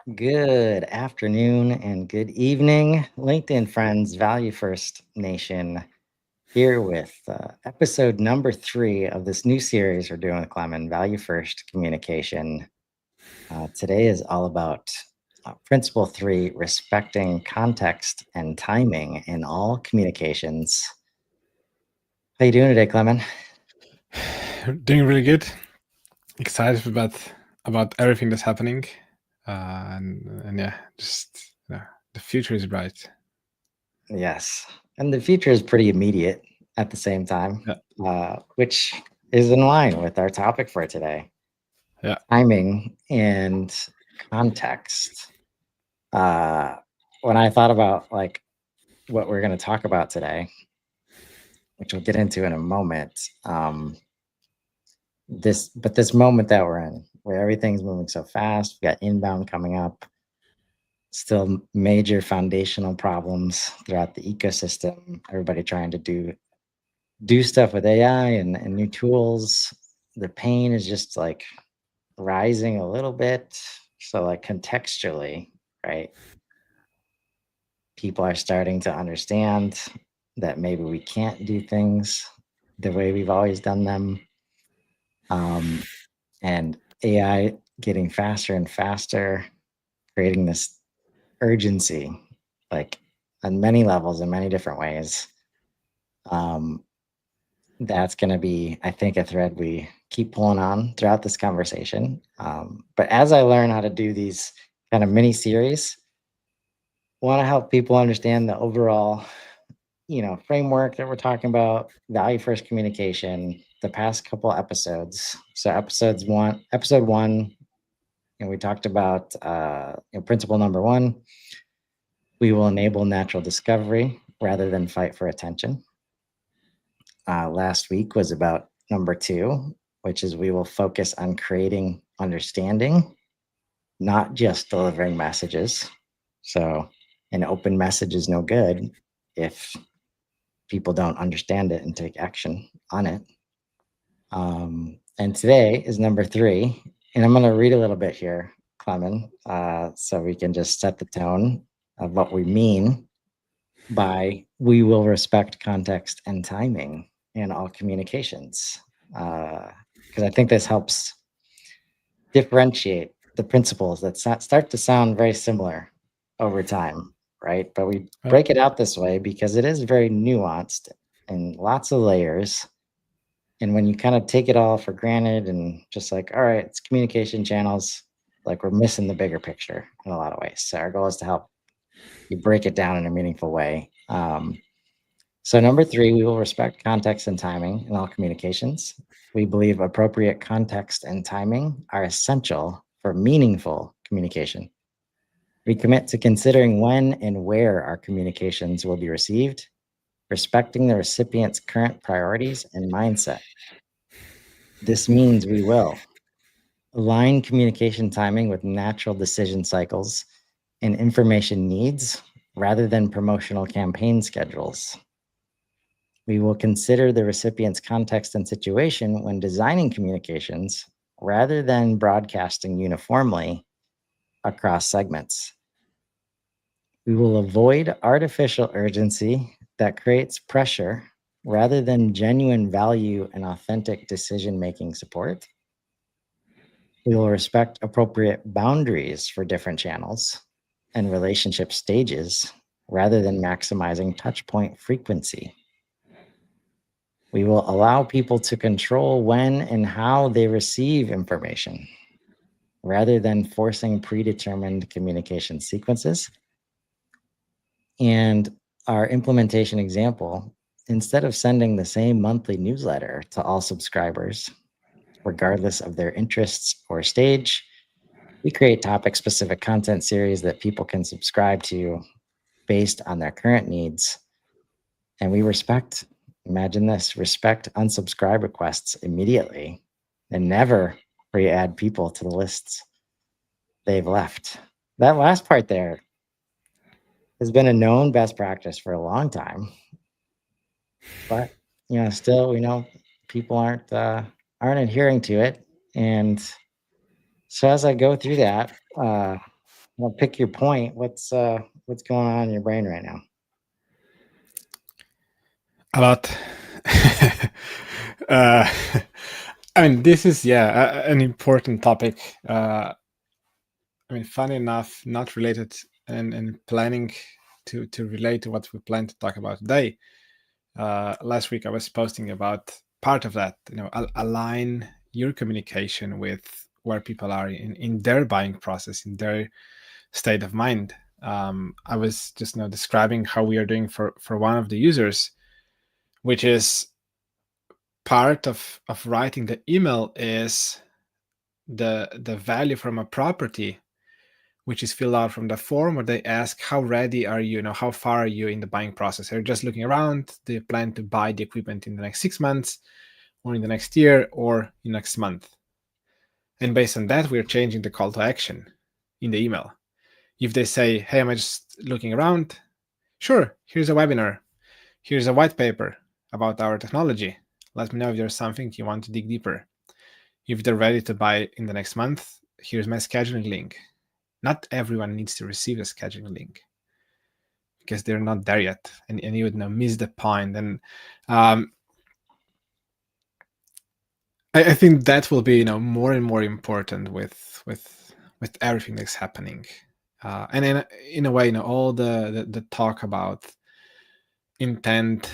Good afternoon and good evening, LinkedIn friends, Value First Nation, here with episode number 3 of this new series we're doing with Clement, Value First Communication. Today is all about Principle 3, respecting context and timing in all communications. How you doing today, Clement? Doing really good. Excited about everything that's happening, and yeah, just the future is bright. Yes, and the future is pretty immediate at the same time, which is in line with our topic for today. Yeah. Timing and context. When I thought about like what we're going to talk about today, which we'll get into in a moment, this moment that we're in, where everything's moving so fast, we got inbound coming up, still major foundational problems throughout the ecosystem. Everybody trying to do stuff with AI and new tools. The pain is just like rising a little bit. So like contextually, right? People are starting to understand that maybe we can't do things the way we've always done them. And AI getting faster and faster, creating this urgency, like on many levels, in many different ways. That's going to be, I think, a thread we keep pulling on throughout this conversation. But as I learn how to do these kind of mini series, want to help people understand the overall framework that we're talking about, value first communication, the past couple episodes. So episode one, and we talked about principle number 1. We will enable natural discovery rather than fight for attention. Last week was about number 2, which is we will focus on creating understanding, not just delivering messages. So an open message is no good if people don't understand it and take action on it. And today is number 3. And I'm going to read a little bit here, Clement, so we can just set the tone of what we mean by we will respect context and timing in all communications. Because I think this helps differentiate the principles that start to sound very similar over time, right? But we break it out this way because it is very nuanced and lots of layers. And when you kind of take it all for granted and just like, all right, it's communication channels, like we're missing the bigger picture in a lot of ways. So our goal is to help you break it down in a meaningful way. So number 3, we will respect context and timing in all communications. We believe appropriate context and timing are essential for meaningful communication. We commit to considering when and where our communications will be received, respecting the recipient's current priorities and mindset. This means we will align communication timing with natural decision cycles and information needs rather than promotional campaign schedules. We will consider the recipient's context and situation when designing communications rather than broadcasting uniformly across segments. We will avoid artificial urgency that creates pressure rather than genuine value and authentic decision-making support. We will respect appropriate boundaries for different channels and relationship stages rather than maximizing touchpoint frequency. We will allow people to control when and how they receive information rather than forcing predetermined communication sequences. And our implementation example, instead of sending the same monthly newsletter to all subscribers, regardless of their interests or stage, we create topic-specific content series that people can subscribe to based on their current needs. And we respect, imagine this, respect unsubscribe requests immediately and never re-add people to the lists they've left. That last part there has been a known best practice for a long time. But, still, we know people aren't adhering to it. And so as I go through that, Well, pick your point. What's going on in your brain right now? A lot. uh, I mean, this is an important topic. I mean, funny enough, not related and planning to relate to what we plan to talk about today. Last week I was posting about part of that. Align your communication with where people are in their buying process, in their state of mind. I was just describing how we are doing for one of the users, which is part of writing the email is the value from a property, which is filled out from the form where they ask how ready are you, how far are you in the buying process. They're just looking around. They plan to buy the equipment in the next 6 months or in the next year or in next month. And based on that, we're changing the call to action in the email. If they say, hey, am I just looking around? Sure, here's a webinar. Here's a white paper about our technology. Let me know if there's something you want to dig deeper. If they're ready to buy in the next month, here's my scheduling link. Not everyone needs to receive a scheduling link because they're not there yet, and you would miss the point. And I think that will be more and more important with everything that's happening. And in a way, all the talk about intent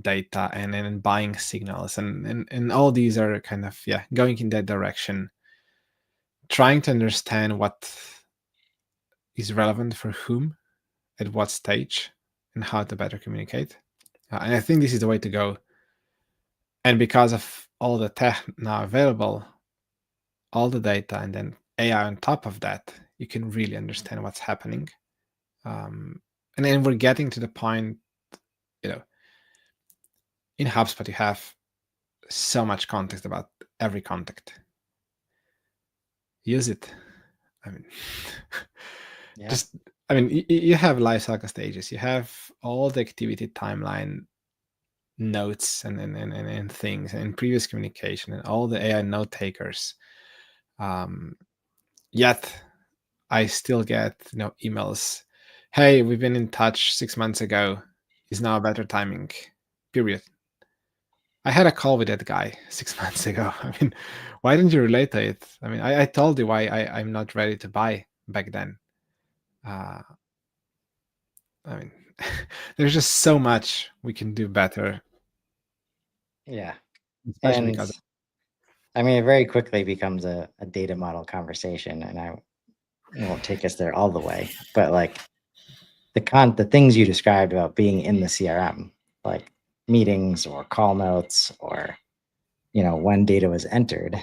data and buying signals and all these are kind of going in that direction, trying to understand what is relevant for whom at what stage and how to better communicate. And I think this is the way to go. And because of all the tech now available, all the data, and then AI on top of that, you can really understand what's happening. And then we're getting to the point, in HubSpot, you have so much context about every contact. Use it. I mean, you have lifecycle stages. You have all the activity timeline notes and things and previous communication and all the AI note takers. Yet I still get emails. Hey, we've been in touch 6 months ago. Is now a better timing? Period. I had a call with that guy 6 months ago. I mean, why didn't you relate to it? I mean, I told you why I'm not ready to buy back then. I mean, there's just so much we can do better. Yeah. Especially And because I mean, it very quickly becomes a data model conversation, and I won't take us there all the way, but like the things you described about being in the CRM, like meetings or call notes or when data was entered.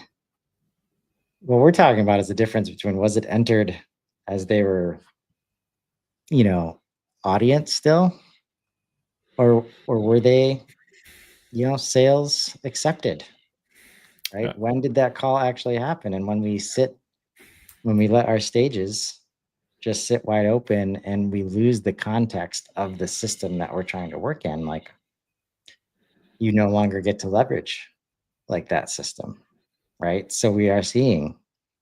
What we're talking about is the difference between, was it entered as they were audience still, or were they sales accepted, right? Yeah. When did that call actually happen? And when we let our stages just sit wide open and we lose the context of the system that we're trying to work in, like, you no longer get to leverage like that system, right? So we are seeing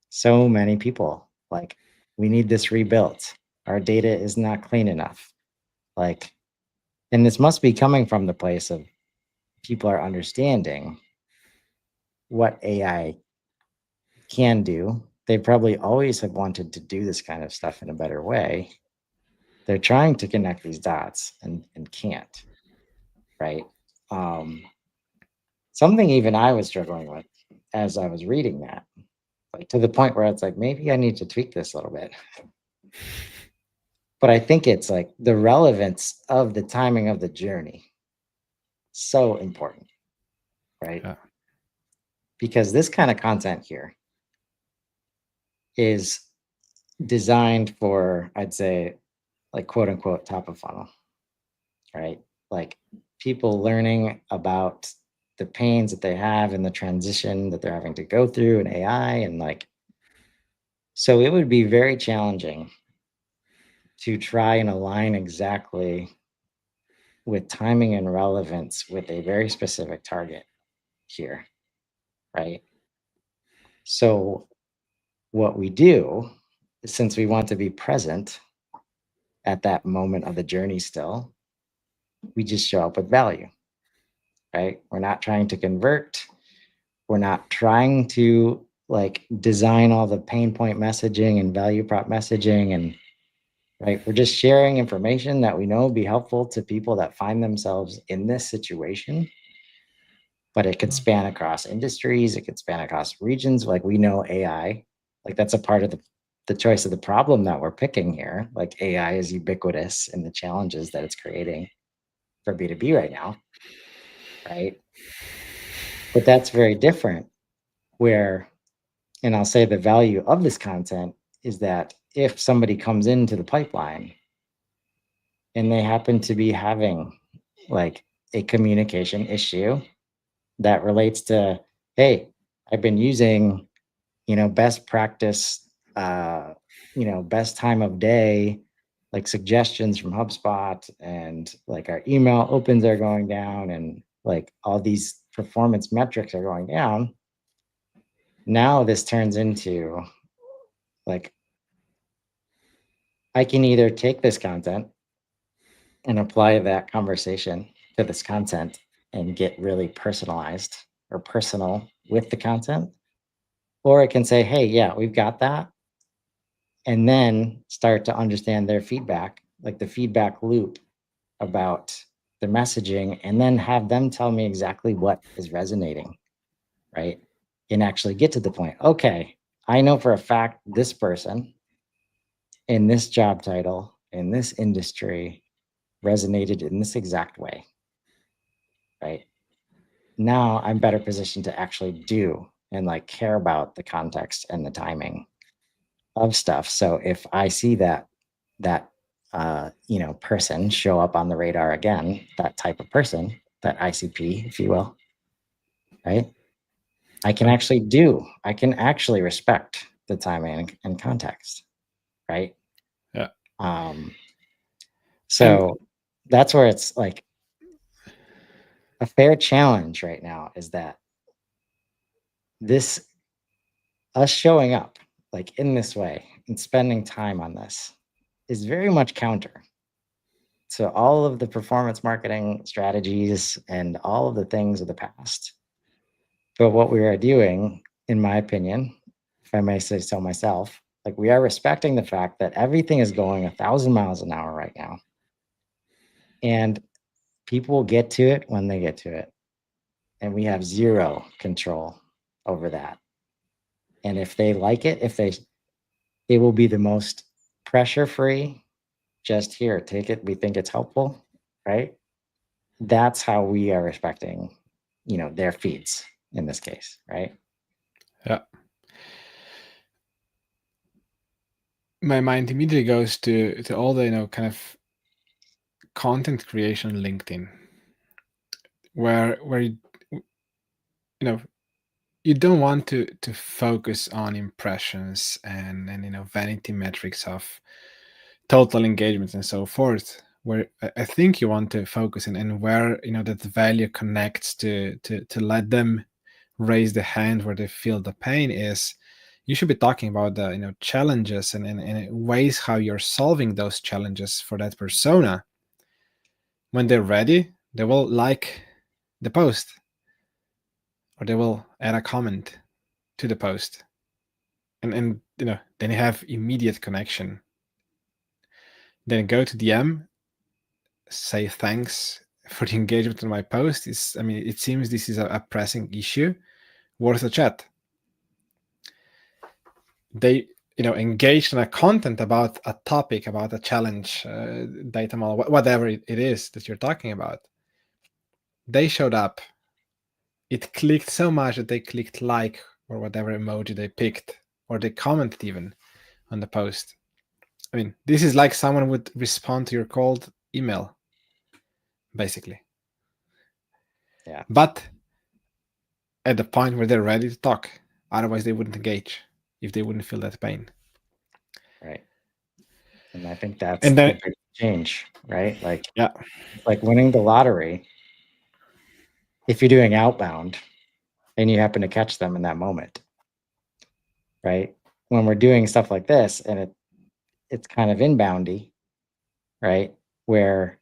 so many people like, we need this rebuilt. Our data is not clean enough. Like, and this must be coming from the place of people are understanding what AI can do. They probably always have wanted to do this kind of stuff in a better way. They're trying to connect these dots and can't, right? Something even I was struggling with as I was reading that, like to the point where it's like, maybe I need to tweak this a little bit. But I think it's like the relevance of the timing of the journey, so important, right? Yeah. Because this kind of content here is designed for, I'd say, like, quote unquote, top of funnel, right? Like people learning about the pains that they have in the transition that they're having to go through in AI. And like, so it would be very challenging to try and align exactly with timing and relevance with a very specific target here, right? So what we do since we want to be present at that moment of the journey still, we just show up with value, right? We're not trying to convert. We're not trying to like design all the pain point messaging and value prop messaging, and right, we're just sharing information that we know will be helpful to people that find themselves in this situation. But it could span across industries, it could span across regions. Like we know AI, like that's a part of the choice of the problem that we're picking here. Like AI is ubiquitous in the challenges that it's creating for B2B right now, right? But that's very different where, and I'll say the value of this content is that if somebody comes into the pipeline and they happen to be having like a communication issue that relates to, hey, I've been using, best practice, best time of day, like suggestions from HubSpot, and like our email opens are going down, and like all these performance metrics are going down. Now this turns into like, I can either take this content and apply that conversation to this content and get really personalized or personal with the content, or I can say, hey, yeah, we've got that, and then start to understand their feedback, like the feedback loop about the messaging, and then have them tell me exactly what is resonating, right? And actually get to the point. Okay, I know for a fact this person in this job title in this industry resonated in this exact way, right? Now I'm better positioned to actually do and like care about the context and the timing of stuff. So if I see that person show up on the radar again, that type of person, that ICP, if you will, right? I can actually respect the timing and context, right? Yeah. So that's where it's like a fair challenge right now is that this, us showing up like in this way and spending time on this is very much counter to all of the performance marketing strategies and all of the things of the past. But what we are doing, in my opinion, if I may say so myself, like we are respecting the fact that everything is going 1,000 miles an hour right now. And people will get to it when they get to it. And we have zero control over that. And if they like it, it will be the most pressure free, just here, take it. We think it's helpful, right? That's how we are respecting, their feeds in this case, right? Yeah. My mind immediately goes to all the kind of content creation on LinkedIn, where you don't want to focus on impressions and vanity metrics of total engagement and so forth. Where I think you want to focus and where that value connects to let them raise the hand where they feel the pain is. You should be talking about the challenges and ways how you're solving those challenges for that persona. When they're ready, they will like the post, or they will add a comment to the post, and then you have immediate connection. Then go to DM, say thanks for the engagement on my post. It seems this is a pressing issue worth a chat. They engaged in a content about a topic, about a challenge, data model, whatever it is that you're talking about. They showed up. It clicked so much that they clicked like or whatever emoji they picked, or they commented even on the post. This is like someone would respond to your cold email, basically. Yeah. But at the point where they're ready to talk, otherwise they wouldn't engage if they wouldn't feel that pain. Right. And I think that's And then, the big change, right? Like, yeah, like winning the lottery. If you're doing outbound and you happen to catch them in that moment, right? when we're doing stuff like this, and it's kind of inboundy, right? Where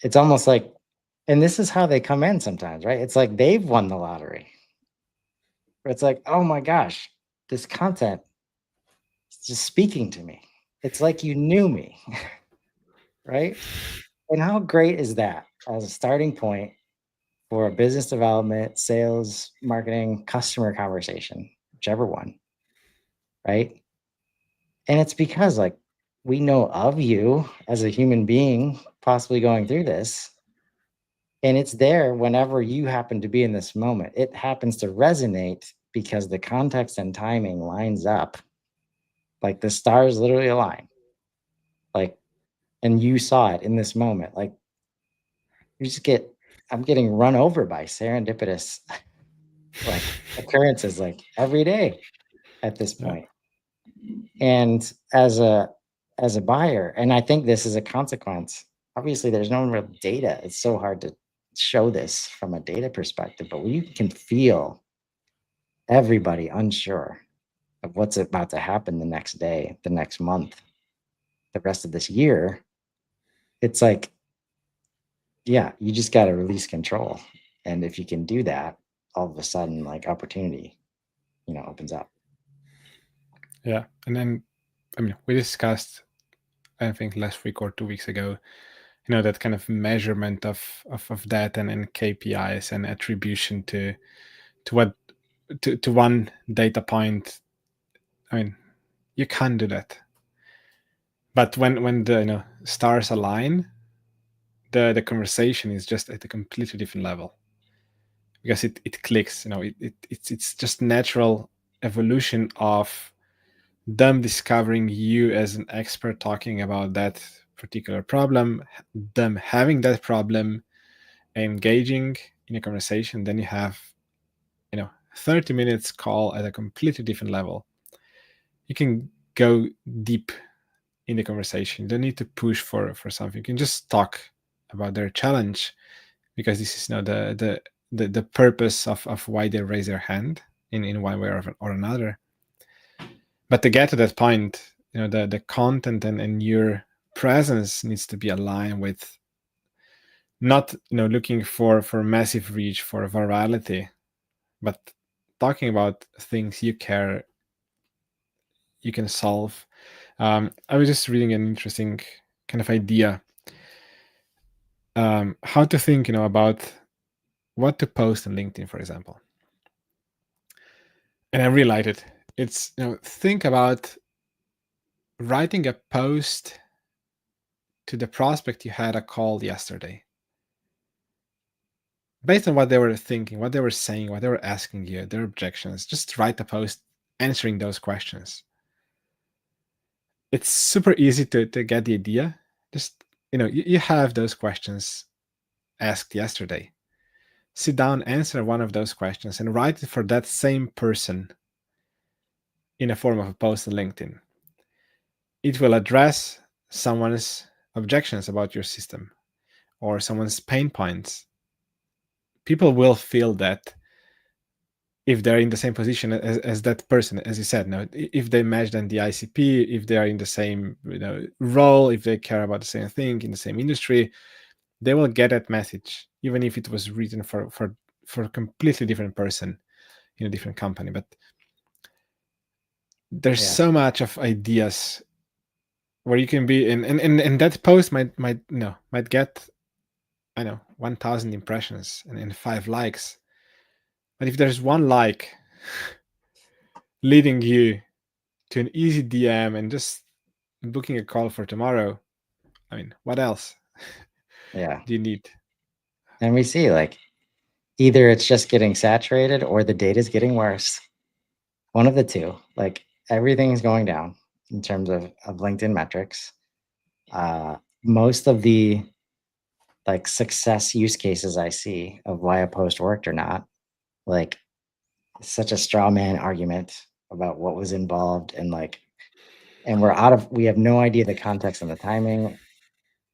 it's almost like, and this is how they come in sometimes, right? It's like they've won the lottery. It's like, oh my gosh, this content is just speaking to me. It's like you knew me, right? And how great is that as a starting point for a business development, sales, marketing, customer conversation, whichever one, right? And it's because like we know of you as a human being possibly going through this. And it's there whenever you happen to be in this moment. It happens to resonate because the context and timing lines up. Like the stars literally align. Like, and you saw it in this moment. Like you just get, I'm getting run over by serendipitous like occurrences like every day at this Yeah. point. And as a buyer, and I think this is a consequence. Obviously, there's no real data. It's so hard to show this from a data perspective, but you can feel everybody unsure of what's about to happen the next day, the next month, the rest of this year. It's like, yeah, you just got to release control. And if you can do that, all of a sudden, like opportunity, opens up. Yeah. And then, I mean, we discussed, I think last week or 2 weeks ago, that kind of measurement of that and KPIs and attribution to what to one data point. I mean, you can't do that. But when the stars align, the conversation is just at a completely different level, because it clicks. It's just natural evolution of them discovering you as an expert talking about that particular problem, them having that problem, engaging in a conversation. Then you have 30 minutes call at a completely different level. You can go deep in the conversation. You don't need to push for something. You can just talk about their challenge, because this is the purpose of why they raise their hand in one way or another. But to get to that point, the content and your presence needs to be aligned with not looking for massive reach, for virality, but talking about things you care you can solve. I was just reading an interesting kind of idea, how to think about what to post on LinkedIn, for example. And I realized it. It's think about writing a post to the prospect you had a call yesterday, based on what they were thinking, what they were saying, what they were asking you, their objections. Just write a post answering those questions. It's super easy to get the idea. Just you have those questions asked yesterday. Sit down, answer one of those questions, and write it for that same person in a form of a post on LinkedIn. It will address someone's objections about your system or someone's pain points. People will feel that if they're in the same position as that person, as you said. If they match then the ICP, if they are in the same role, if they care about the same thing in the same industry, they will get that message, even if it was written for a completely different person in a different company. But there's so much of ideas where you can be and that post might get 1,000 impressions and 5 likes. But if there's one like leading you to an easy DM and just booking a call for tomorrow, I mean, what else do you need? And we see like either it's just getting saturated or the data's getting worse. One of the two. Like everything's going down in terms of LinkedIn metrics. Most of the like success use cases I see of why a post worked or not, like such a straw man argument about what was involved, and we have no idea the context and the timing.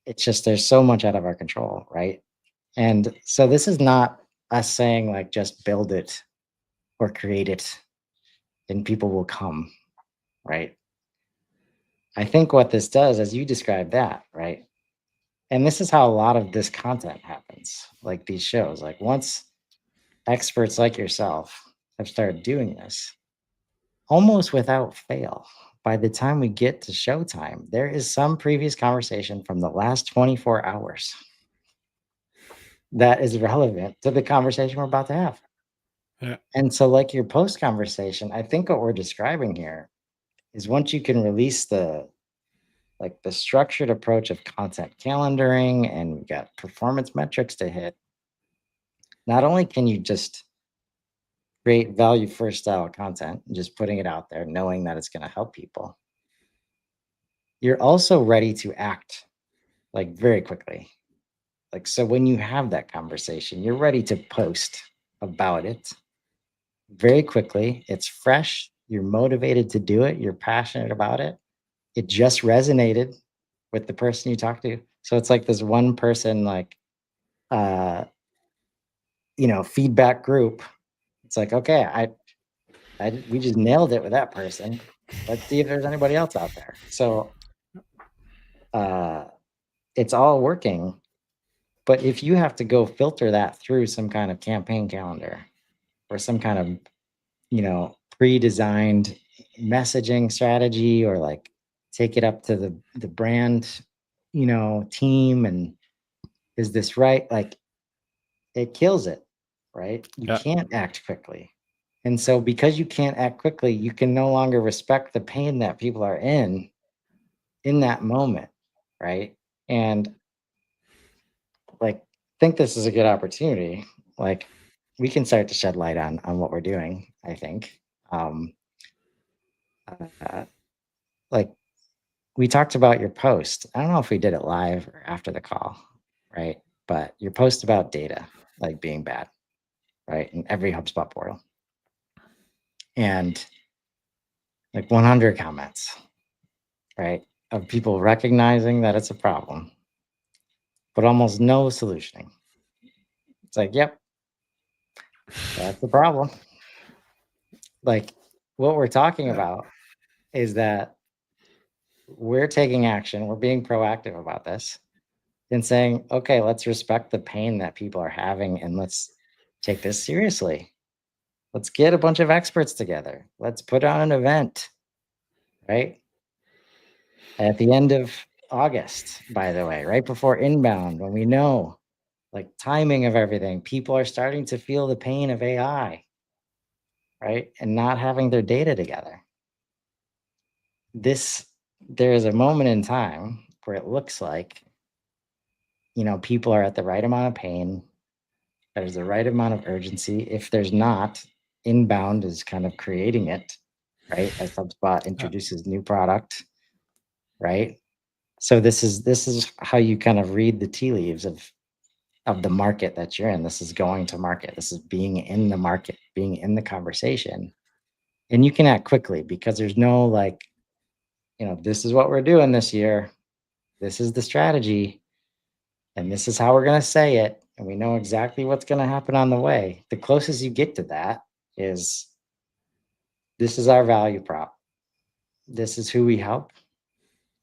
It's just there's so much out of our control, right? And so this is not us saying like just build it or create it. and people will come, right? I think what this does, as you described that, right? And this is how a lot of this content happens, like these shows. Like once experts like yourself have started doing this, almost without fail, by the time we get to showtime, there is some previous conversation from the last 24 hours that is relevant to the conversation we're about to have. Yeah. And so, like your post conversation, I think what we're describing here is once you can release the structured approach of content calendaring and we got performance metrics to hit, not only can you just create value first style content, just putting it out there, knowing that it's going to help people, you're also ready to act like very quickly. Like, so when you have that conversation, you're ready to post about it very quickly. It's fresh. You're motivated to do it. You're passionate about it. It just resonated with the person you talk to. So it's like this one person, like, uh, feedback group. It's like, okay, we just nailed it with that person. Let's see if there's anybody else out there. So uh, it's all working. But if you have to go filter that through some kind of campaign calendar or some kind of, pre-designed messaging strategy, or like take it up to the brand, team, and is this right? Like it kills it, right? You Yeah. can't act quickly. And so because you can't act quickly, you can no longer respect the pain that people are in that moment, right? And like think this is a good opportunity. Like we can start to shed light on what we're doing, I think. Uh, like we talked about your post. I don't know if we did it live or after the call, right? But your post about data like being bad, right? In every HubSpot portal. And like 100 comments, right? Of people recognizing that it's a problem, but almost no solutioning. It's like, yep, that's the problem. Like what we're talking Yeah. about is that we're taking action, we're being proactive about this and saying, okay, let's respect the pain that people are having and let's take this seriously. Let's get a bunch of experts together. Let's put on an event, right? At the end of August, by the way, right before inbound, when we know like timing of everything, people are starting to feel the pain of AI, right? And not having their data together. There is a moment in time where it looks like, people are at the right amount of pain. There's the right amount of urgency. If there's not, inbound is kind of creating it, right? As HubSpot introduces new product, right? So this is how you kind of read the tea leaves of the market that you're in. This is going to market. This is being in the market, being in the conversation. And you can act quickly because there's no like, this is what we're doing this year. This is the strategy. And this is how we're going to say it. And we know exactly what's going to happen on the way. The closest you get to that is this is our value prop. This is who we help,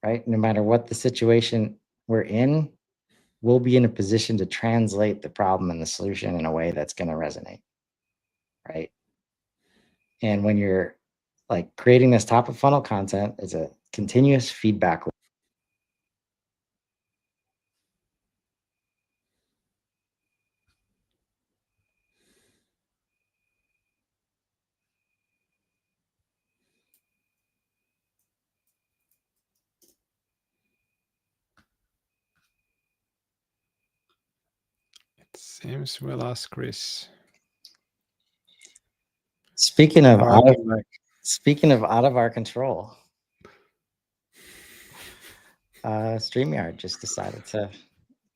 right? No matter what the situation we're in, we'll be in a position to translate the problem and the solution in a way that's going to resonate, right? And when you're like creating this top of funnel content is a continuous feedback. It seems we lost Chris. Speaking of Welcome back. out of our control, StreamYard just decided to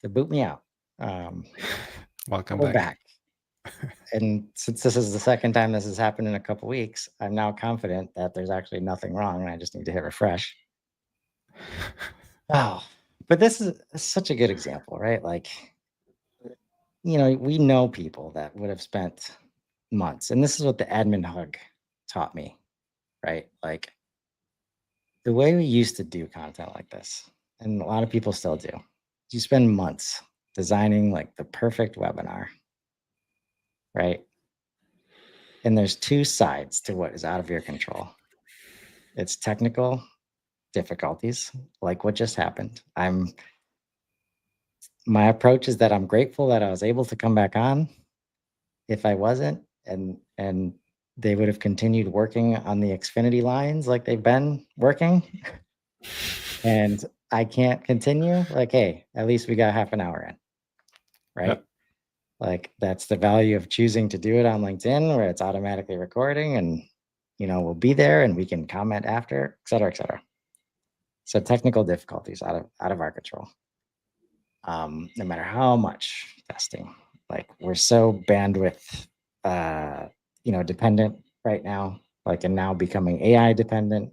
boot me out. Welcome We're back. And since this is the second time this has happened in a couple weeks, I'm now confident that there's actually nothing wrong, and I just need to hit refresh. Oh, but this is such a good example, right? Like, we know people that would have spent months, and this is what the admin hug taught me. right? Like the way we used to do content like this, and a lot of people still do, you spend months designing like the perfect webinar, right? And there's two sides to what is out of your control. It's technical difficulties, like what just happened. My approach is that I'm grateful that I was able to come back on. If I wasn't, and they would have continued working on the Xfinity lines like they've been working, and I can't continue, like, hey, at least we got half an hour in, right? Yeah. Like that's the value of choosing to do it on LinkedIn where it's automatically recording and we'll be there and we can comment after, et cetera, et cetera. So technical difficulties out of our control. No matter how much testing, like we're so bandwidth dependent right now, like and now becoming AI dependent.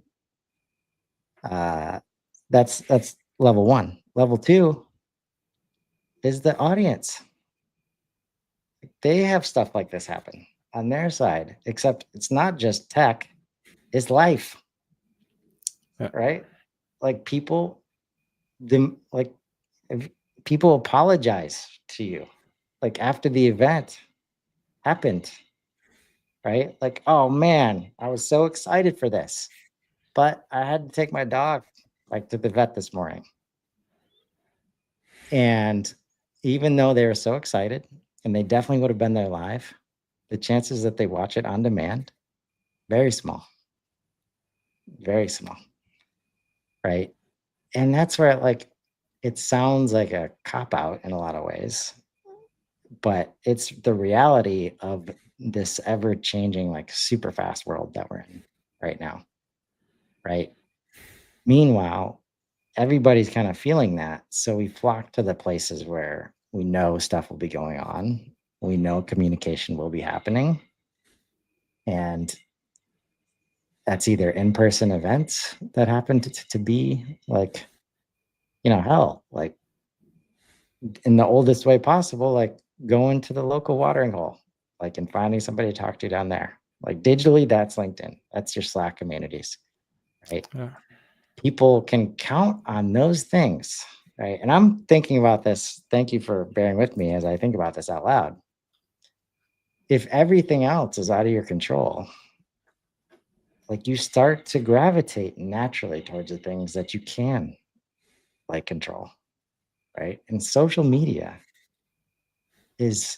That's level one. Level two is the audience. They have stuff like this happen on their side, except it's not just tech, it's life. Yeah. Right? Like people people apologize to you like after the event happened, right? Like, oh man, I was so excited for this, but I had to take my dog like to the vet this morning. And even though they were so excited and they definitely would have been there live, the chances that they watch it on demand, very small, very small. Right. And that's where it sounds like a cop out in a lot of ways, but it's the reality of this ever changing, like super fast world that we're in right now. Right. Meanwhile, everybody's kind of feeling that. So we flock to the places where we know stuff will be going on. We know communication will be happening. And that's either in-person events that happen to be like, hell, like in the oldest way possible, like going to the local watering hole, like and finding somebody to talk to down there. Like digitally, that's LinkedIn. That's your Slack communities, right? Yeah. People can count on those things, right? And I'm thinking about this. Thank you for bearing with me as I think about this out loud. If everything else is out of your control, like you start to gravitate naturally towards the things that you can like control, right? And social media is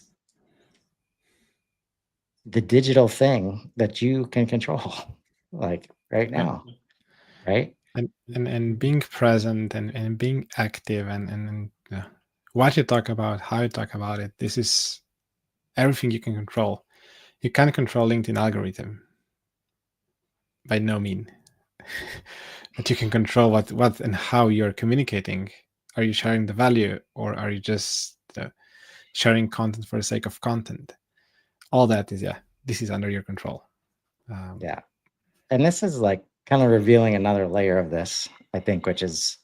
the digital thing that you can control like right now, right? And being present and being active and what you talk about, how you talk about it, this is everything you can control. You can't control LinkedIn algorithm by no mean. But you can control what and how you're communicating. Are you sharing the value, or are you just sharing content for the sake of content? All that is this is under your control. Yeah. And this is like kind of revealing another layer of this, I think, which is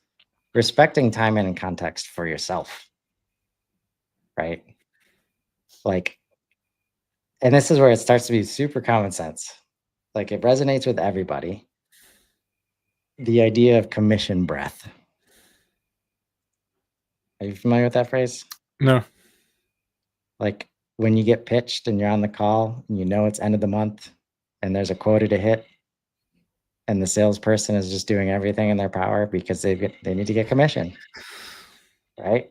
respecting time and context for yourself, right? Like, and this is where it starts to be super common sense. Like it resonates with everybody. The idea of commission breath. Are you familiar with that phrase? No. Like when you get pitched and you're on the call and it's end of the month and there's a quota to hit and the salesperson is just doing everything in their power because they need to get commission, right?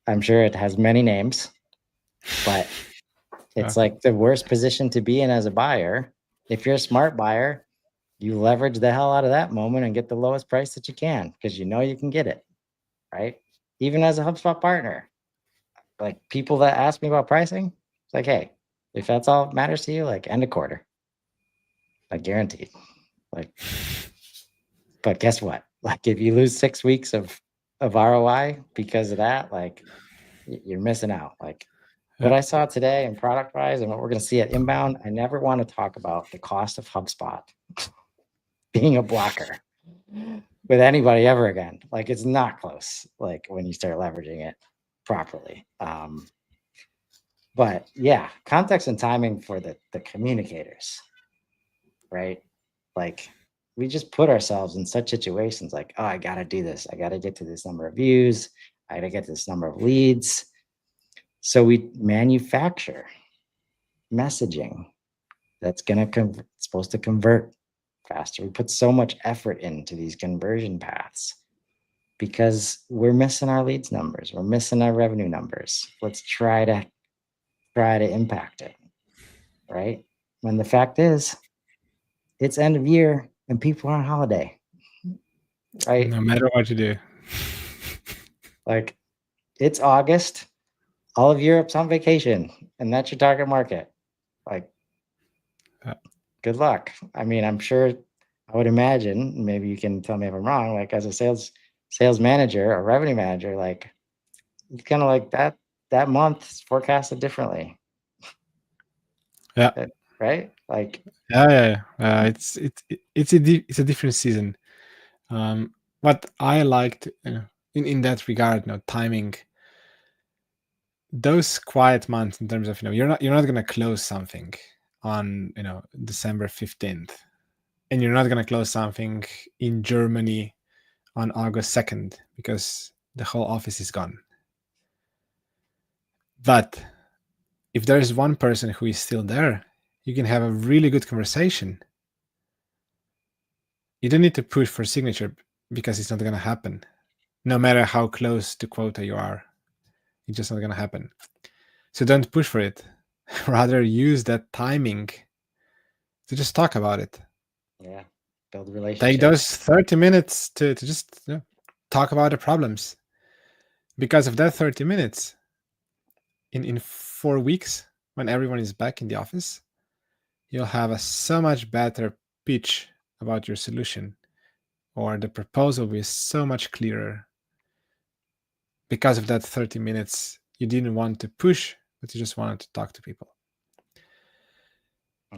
I'm sure it has many names, but it's like the worst position to be in as a buyer. If you're a smart buyer, you leverage the hell out of that moment and get the lowest price that you can because you can get it, right? Even as a HubSpot partner, like people that ask me about pricing, it's like, hey, if that's all that matters to you, like end a quarter, like guaranteed. Like, but guess what? Like if you lose 6 weeks of ROI because of that, like you're missing out. Like what I saw today in product wise and what we're going to see at inbound, I never want to talk about the cost of HubSpot being a blocker with anybody ever again. Like it's not close. Like when you start leveraging it properly. But yeah, context and timing for the communicators, right? like we just put ourselves in such situations like, oh, I got to do this. I got to get to this number of views. I got to get to this number of leads. So we manufacture messaging that's supposed to convert faster. We put so much effort into these conversion paths because we're missing our leads numbers. We're missing our revenue numbers. Let's try to impact it, right? When the fact is, it's end of year and people are on holiday, right? No matter what you do. Like it's August, all of Europe's on vacation, and that's your target market. Like, good luck. I mean, I'm sure, I would imagine, maybe you can tell me if I'm wrong, like as a sales manager or revenue manager, like it's kind of like that month is forecasted differently. Yeah. Right? Like Yeah. It's a different season. What I liked in that regard, timing, those quiet months in terms of you're not going to close something on December 15th, and you're not going to close something in Germany on August 2nd because the whole office is gone. But if there is one person who is still there, you can have a really good conversation. You don't need to push for signature because it's not going to happen. No matter how close to quota you are, it's just not going to happen. So don't push for it. Rather use that timing to just talk about it. Yeah. Build relationships. Take those 30 minutes to just talk about the problems. Because of that 30 minutes, in 4 weeks, when everyone is back in the office, you'll have a so much better pitch about your solution, or the proposal will be so much clearer. Because of that 30 minutes, you didn't want to push, but you just wanted to talk to people.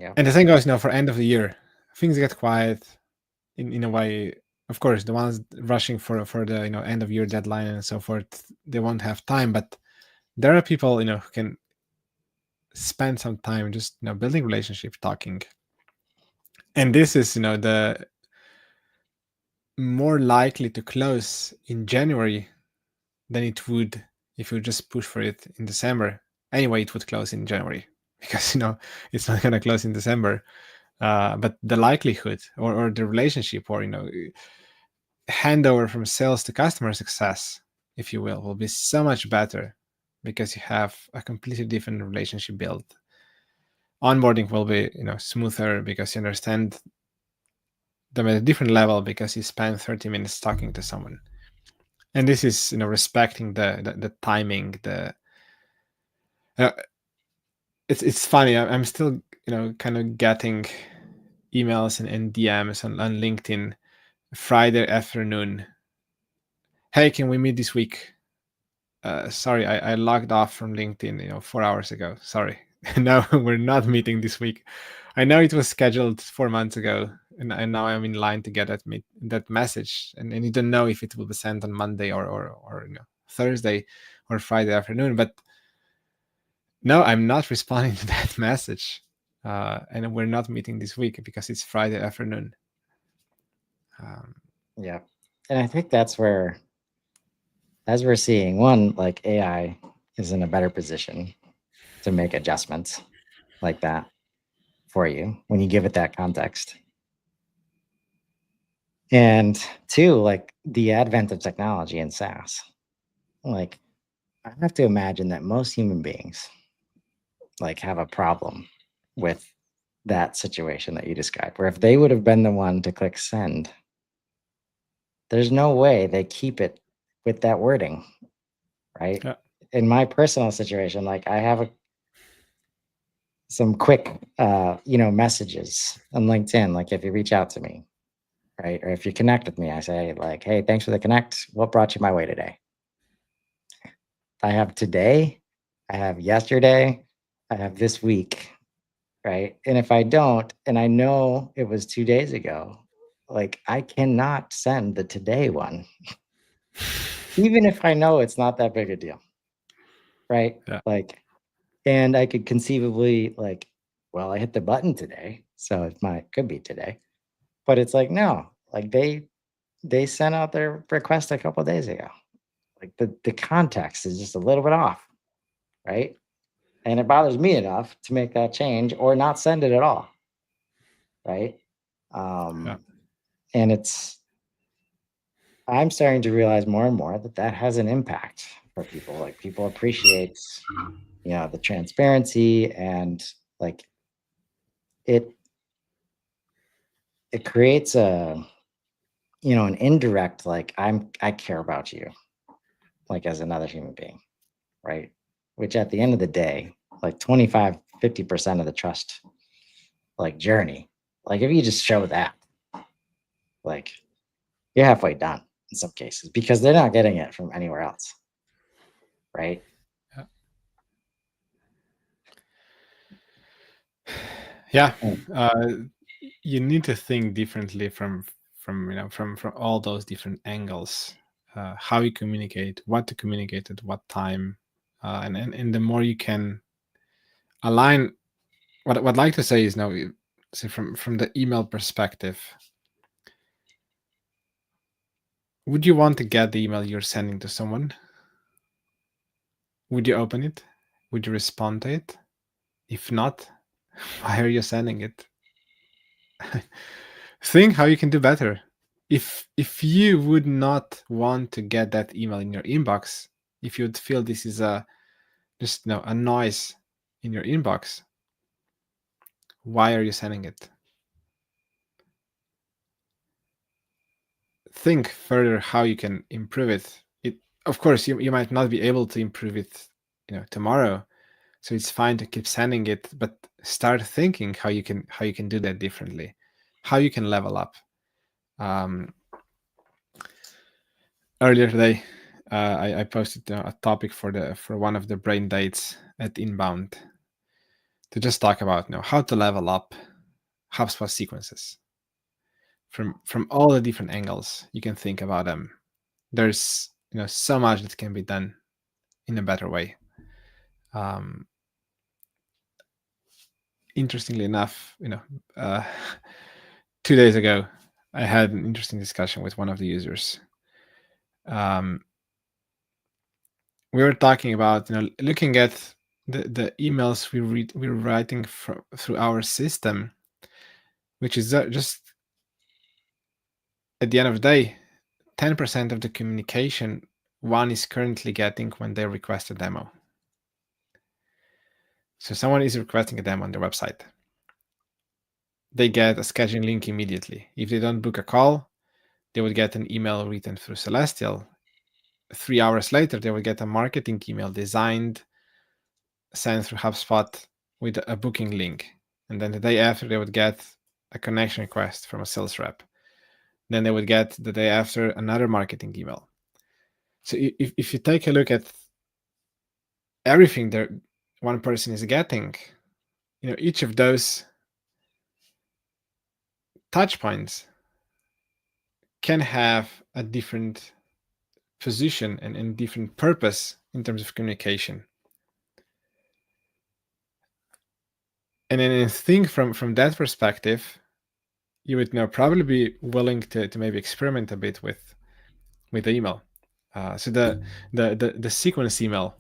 Yeah. And the thing goes, for end of the year, things get quiet in a way. Of course, the ones rushing for the end of year deadline and so forth, they won't have time. But there are people who can spend some time just building relationships, talking. And this is the more likely to close in January than it would if you just push for it in December. Anyway, it would close in January because it's not going to close in December. But the likelihood or the relationship or handover from sales to customer success, if you will be so much better because you have a completely different relationship built. Onboarding will be smoother because you understand them at a different level because you spend 30 minutes talking to someone. And this is respecting the timing. It's funny. I'm still kind of getting emails and DMs on LinkedIn Friday afternoon. Hey, can we meet this week? Sorry, I logged off from LinkedIn 4 hours ago. Sorry. No, we're not meeting this week. I know it was scheduled 4 months ago, and now I'm in line to get that message, and you don't know if it will be sent on Monday or Thursday or Friday afternoon. But no, I'm not responding to that message, and we're not meeting this week because it's Friday afternoon. Yeah, and I think that's where, as we're seeing, one, like AI is in a better position to make adjustments like that for you when you give it that context. And two, like the advent of technology and SaaS. Like I have to imagine that most human beings like have a problem with that situation that you described, where if they would have been the one to click send, there's no way they keep it with that wording, right? Yeah. In my personal situation, like I have some quick messages on LinkedIn, like if you reach out to me, right, or if you connect with me, I say like, hey, thanks for the connect, what brought you my way today? I have today, I have yesterday, I have this week, right? And if I don't, and I know it was 2 days ago, like I cannot send the today one, even if I know it's not that big a deal, right? Yeah. Like, and I could conceivably like, well, I hit the button today, so could be today. But it's like, no, like they sent out their request a couple days ago. Like the context is just a little bit off, right? And it bothers me enough to make that change or not send it at all, right? Yeah. And I'm starting to realize more and more that that has an impact for people. Like people appreciate, the transparency, and like it it creates an indirect, like I care about you, like as another human being, right? Which at the end of the day, like 25-50% of the trust like journey, like if you just show that, like you're halfway done in some cases because they're not getting it from anywhere else, right? Yeah. And You need to think differently from from all those different angles. How you communicate, what to communicate at what time, and the more you can align. What I'd like to say is now, see from the email perspective, would you want to get the email you're sending to someone? Would you open it? Would you respond to it? If not, why are you sending it? Think how you can do better. If you would not want to get that email in your inbox, if you would feel this is just a noise in your inbox, why are you sending it? Think further how you can improve it. Of course, you might not be able to improve it tomorrow, so it's fine to keep sending it, but start thinking how you can do that differently, how you can level up. Earlier today, I posted a topic for one of the brain dates at Inbound to just talk about how to level up HubSpot sequences from all the different angles you can think about them. There's so much that can be done in a better way. Interestingly enough, 2 days ago, I had an interesting discussion with one of the users. We were talking about looking at the emails we're writing through our system, which is just at the end of the day, 10% of the communication one is currently getting when they request a demo. So someone is requesting a demo on their website. They get a scheduling link immediately. If they don't book a call, they would get an email written through Celestial. 3 hours later, they would get a marketing email designed, sent through HubSpot with a booking link. And then the day after, they would get a connection request from a sales rep. Then they would get the day after another marketing email. So if you take a look at everything that one person is getting, each of those touch points can have a different position and different purpose in terms of communication. And then think from that perspective, you would probably be willing to maybe experiment a bit with the email. So the sequence email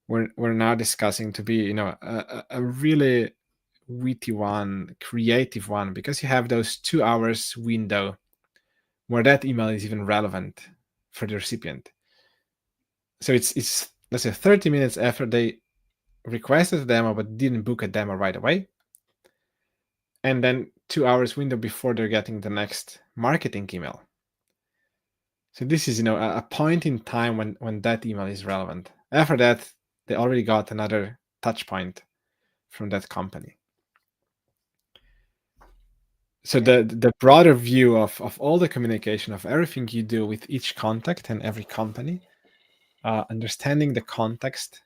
we're now discussing to be a really witty one, creative one, because you have those 2 hours window where that email is even relevant for the recipient. So it's let's say 30 minutes after they requested a demo but didn't book a demo right away, and then 2 hours window before they're getting the next marketing email. So this is a point in time when that email is relevant. After that, they already got another touch point from that company. So the broader view of all the communication, of everything you do with each contact and every company, understanding the context,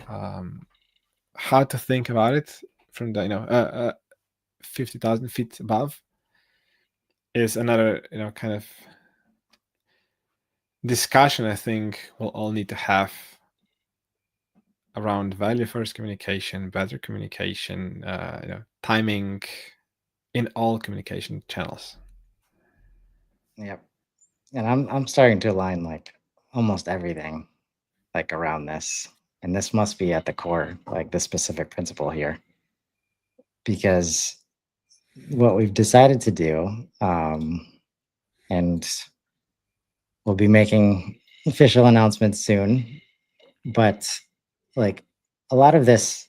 how to think about it from the 50,000 feet above, is another kind of discussion I think we'll all need to have around value first communication, better communication, timing, in all communication channels. Yep. And I'm starting to align like almost everything like around this. And this must be at the core, like the specific principle here. Because what we've decided to do, and we'll be making official announcements soon, but like a lot of this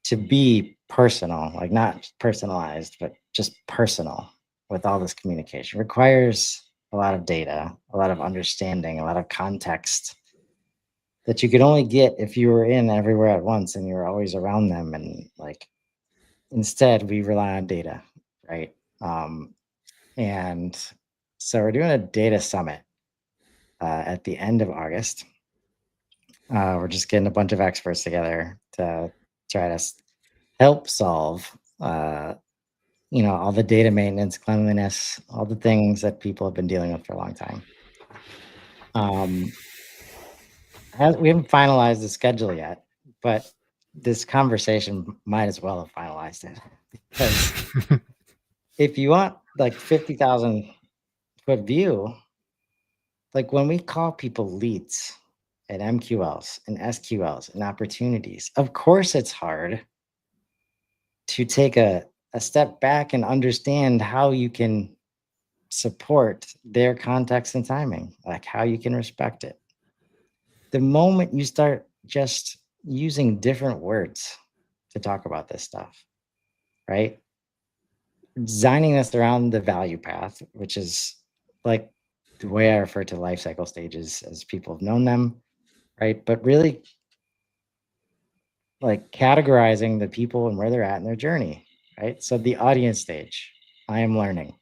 to be personal, like not personalized, but just personal with all this communication requires a lot of data, a lot of understanding, a lot of context that you could only get if you were in everywhere at once and you're always around them. And like instead, we rely on data, right? And so we're doing a data summit at the end of August. We're just getting a bunch of experts together to try to help solve, all the data maintenance, cleanliness, all the things that people have been dealing with for a long time. We haven't finalized the schedule yet, but this conversation might as well have finalized it because if you want like 50,000 foot view, like when we call people leads and MQLs and SQLs and opportunities, of course it's hard to take a step back and understand how you can support their context and timing, like how you can respect it. The moment you start just using different words to talk about this stuff, right? Designing this around the value path, which is like the way I refer to life cycle stages as people have known them, right? But really like categorizing the people and where they're at in their journey, right? So the audience stage, I am learning.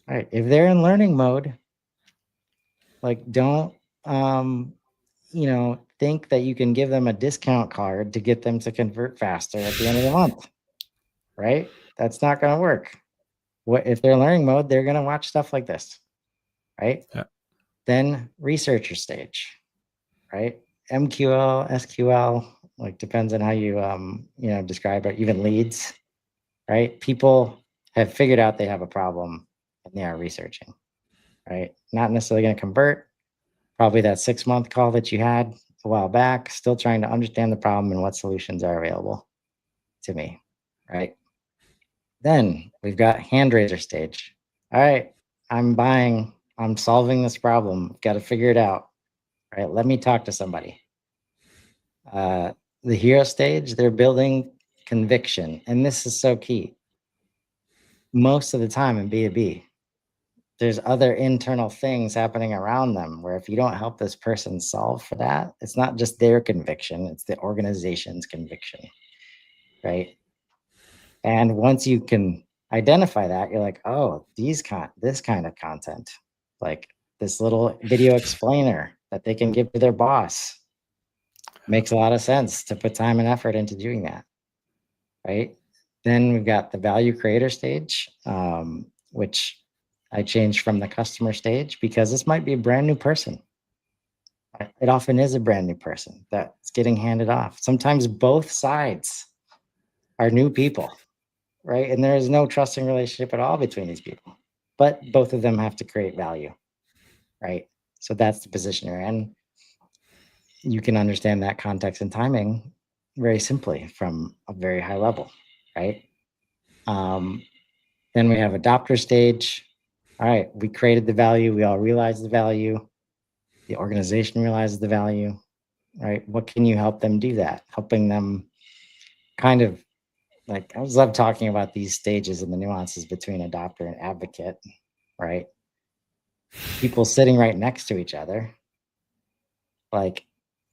All right. If they're in learning mode, like don't think that you can give them a discount card to get them to convert faster at the end of the month, right? That's not going to work. What if they're learning mode, they're going to watch stuff like this, right? Yeah. Then researcher stage, right? MQL, SQL, like depends on how you describe it, even leads, right? People have figured out they have a problem and they are researching, right? Not necessarily going to convert. Probably that 6-month call that you had a while back, still trying to understand the problem and what solutions are available to me, right? Then we've got hand raiser stage. All right, I'm solving this problem. Got to figure it out. All right, let me talk to somebody. The hero stage, they're building conviction. And this is so key. Most of the time in B2B, there's other internal things happening around them where if you don't help this person solve for that, it's not just their conviction, it's the organization's conviction, right? And once you can identify that, you're like, oh, this kind of content, like this little video explainer that they can give to their boss, makes a lot of sense to put time and effort into doing that, right? Then we've got the value creator stage, which I changed from the customer stage because this might be a brand new person. It often is a brand new person that's getting handed off. Sometimes both sides are new people, right? And there is no trusting relationship at all between these people, but both of them have to create value, right? So that's the position you're in. You can understand that context and timing very simply from a very high level, right? Then we have adopter stage. All right, we created the value. We all realize the value. The organization realizes the value, right? What can you help them do that? Helping them kind of like, I love talking about these stages and the nuances between adopter and advocate, right? People sitting right next to each other. Like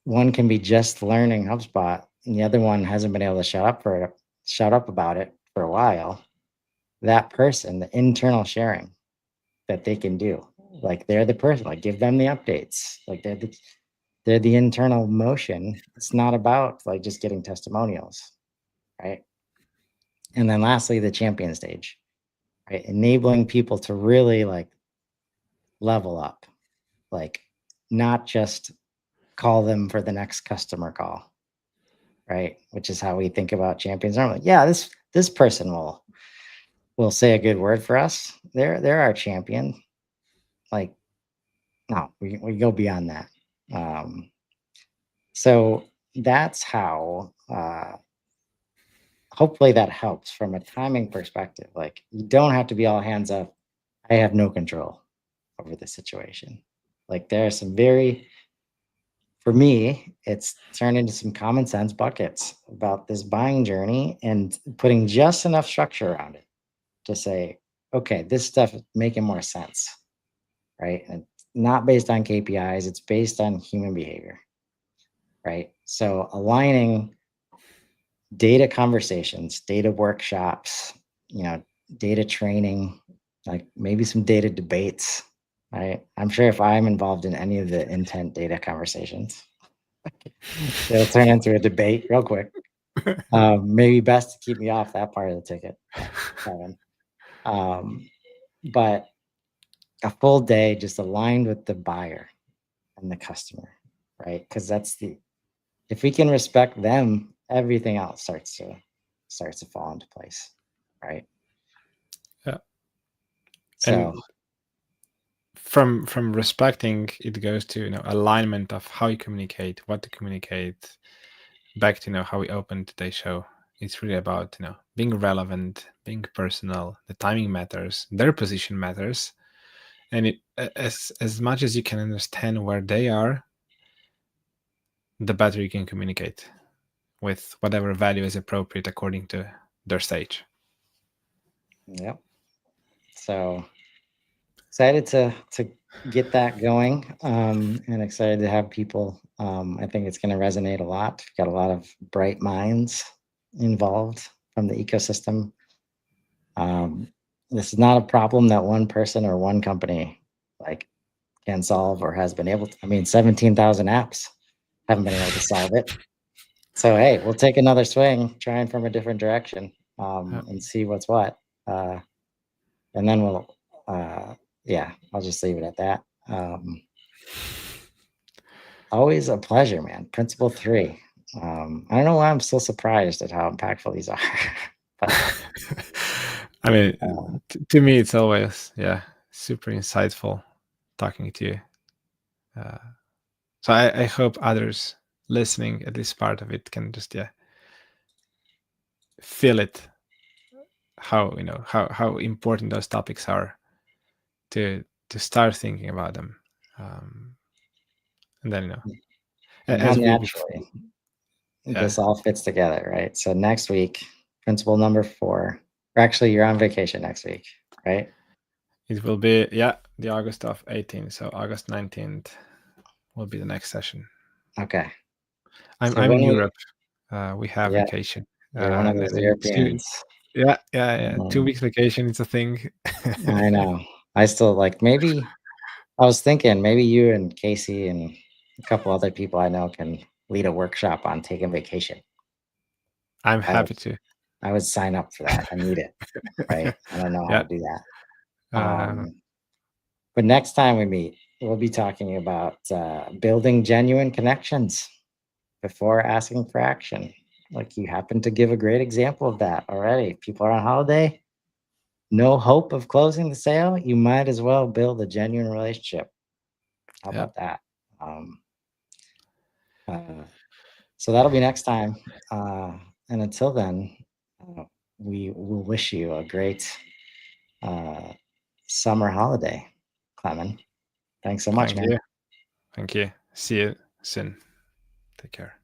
one can be just learning HubSpot and the other one hasn't been able to shut up about it for a while. That person, the internal sharing that they can do, like they're the person, like give them the updates, like they're the internal motion. It's not about like just getting testimonials, right? And then lastly, the champion stage, right? Enabling people to really like level up, like not just call them for the next customer call, right? Which is how we think about champions normally. Yeah, this person will will say a good word for us, they're our champion. Like, no, we go beyond that. So that's how hopefully that helps from a timing perspective. Like, you don't have to be all hands up. I have no control over the situation. Like, there are some for me, it's turned into some common sense buckets about this buying journey and putting just enough structure around it to say, okay, this stuff is making more sense, right? And it's not based on KPIs, it's based on human behavior, right? So aligning data conversations, data workshops, data training, like maybe some data debates, right? I'm sure if I'm involved in any of the intent data conversations, it'll turn into a debate real quick. Maybe best to keep me off that part of the ticket, Kevin. But a full day just aligned with the buyer and the customer, right? Because if we can respect them, everything else starts to fall into place, right? Yeah. So And from respecting, it goes to alignment of how you communicate, what to communicate. Back to how we opened today's show. It's really about being relevant, being personal. The timing matters. Their position matters, and as much as you can understand where they are, the better you can communicate with whatever value is appropriate according to their stage. yep. So excited to get that going, and excited to have people. I think it's going to resonate a lot. We've got a lot of bright minds involved from the ecosystem. This is not a problem that one person or one company like can solve or has been able to. I mean, 17,000 apps haven't been able to solve it. So hey, we'll take another swing, trying from a different direction, and see what's what. And then yeah, I'll just leave it at that. Always a pleasure, man. Principle 3. I don't know why I'm still surprised at how impactful these are. But I mean, to me, it's always super insightful talking to you. So I hope others listening, at least part of it, can just feel it, how how important those topics are to start thinking about them, and then and how as we naturally this all fits together, right? So next week, principle number 4. Or actually, you're on vacation next week, right? it will be the August of 18th, so August 19th will be the next session. Okay. I'm So in Europe. We have vacation. You're one of those Europeans. 2 weeks vacation is a thing. I know. I still maybe I was thinking maybe you and Casey and a couple other people I know can lead a workshop on taking vacation. I'm happy to. I would sign up for that. I need it. Right. I don't know how to do that. But next time we meet, we'll be talking about building genuine connections before asking for action. Like, you happen to give a great example of that already. People are on holiday, no hope of closing the sale. You might as well build a genuine relationship. How about that? So that'll be next time. And until then, we will wish you a great summer holiday, Clement. Thanks so much, man. Thank you. See you soon. Take care.